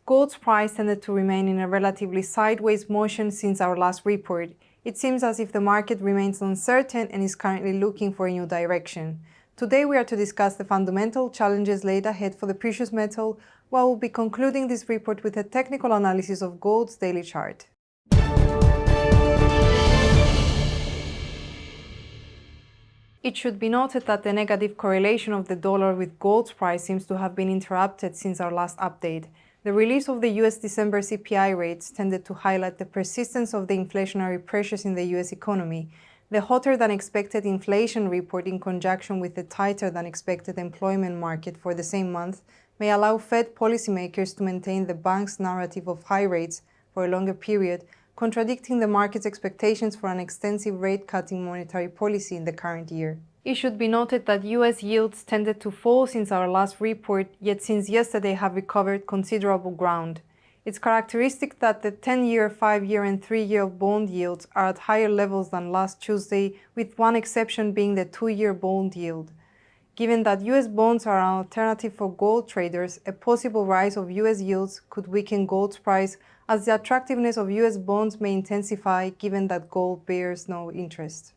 Gold's price tended to remain in a relatively sideways motion since our last report. It seems as if the market remains uncertain and is currently looking for a new direction. Today we are to discuss the fundamental challenges laid ahead for the precious metal, while we'll be concluding this report with a technical analysis of gold's daily chart. It should be noted that the negative correlation of the dollar with gold's price seems to have been interrupted since our last update. The release of the US December CPI rates tended to highlight the persistence of the inflationary pressures in the US economy. The hotter-than-expected inflation report in conjunction with the tighter-than-expected employment market for the same month may allow Fed policymakers to maintain the bank's narrative of high rates for a longer period, contradicting the market's expectations for an extensive rate-cutting monetary policy in the current year. It should be noted that US yields tended to fall since our last report, yet since yesterday have recovered considerable ground. It's characteristic that the 10-year, 5-year and 3-year bond yields are at higher levels than last Tuesday, with one exception being the 2-year bond yield. Given that US bonds are an alternative for gold traders, a possible rise of US yields could weaken gold's price, as the attractiveness of US bonds may intensify given that gold bears no interest.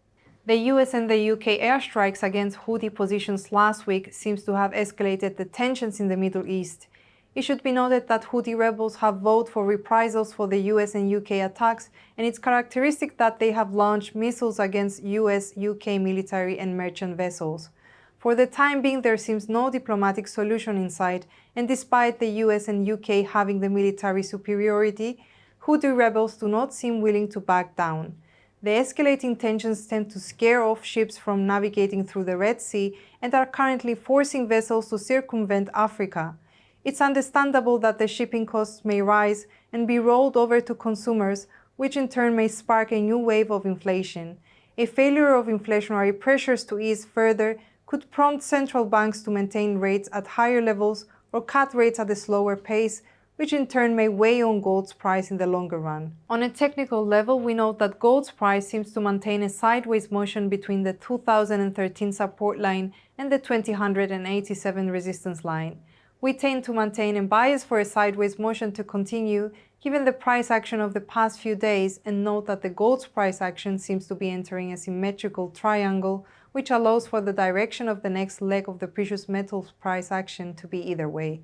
The US and the UK airstrikes against Houthi positions last week seems to have escalated the tensions in the Middle East. It should be noted that Houthi rebels have vowed for reprisals for the US and UK attacks, and it's characteristic that they have launched missiles against US, UK military and merchant vessels. For the time being, there seems no diplomatic solution in sight, and despite the US and UK having the military superiority, Houthi rebels do not seem willing to back down. The escalating tensions tend to scare off ships from navigating through the Red Sea and are currently forcing vessels to circumvent Africa. It's understandable that the shipping costs may rise and be rolled over to consumers, which in turn may spark a new wave of inflation. A failure of inflationary pressures to ease further could prompt central banks to maintain rates at higher levels or cut rates at a slower pace, which in turn may weigh on gold's price in the longer run. On a technical level, we note that gold's price seems to maintain a sideways motion between the 2013 support line and the 2087 resistance line. We tend to maintain a bias for a sideways motion to continue given the price action of the past few days, and note that the gold's price action seems to be entering a symmetrical triangle, which allows for the direction of the next leg of the precious metals price action to be either way.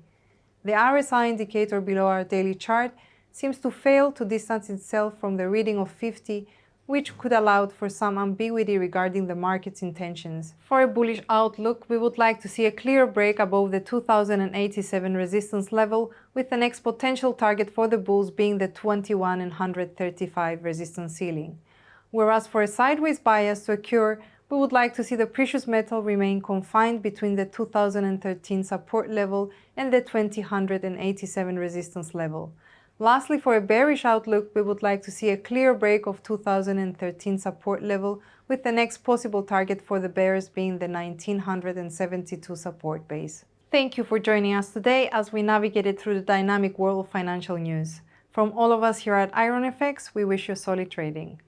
The RSI indicator below our daily chart seems to fail to distance itself from the reading of 50, which could allow for some ambiguity regarding the market's intentions. For a bullish outlook, we would like to see a clear break above the 2087 resistance level, with the next potential target for the bulls being the 21,135 resistance ceiling. Whereas for a sideways bias to occur, we would like to see the precious metal remain confined between the 2013 support level and the 2087 resistance level. Lastly, for a bearish outlook, we would like to see a clear break of 2013 support level, with the next possible target for the bears being the 1972 support base. Thank you for joining us today as we navigated through the dynamic world of financial news. From all of us here at IronFX, we wish you solid trading.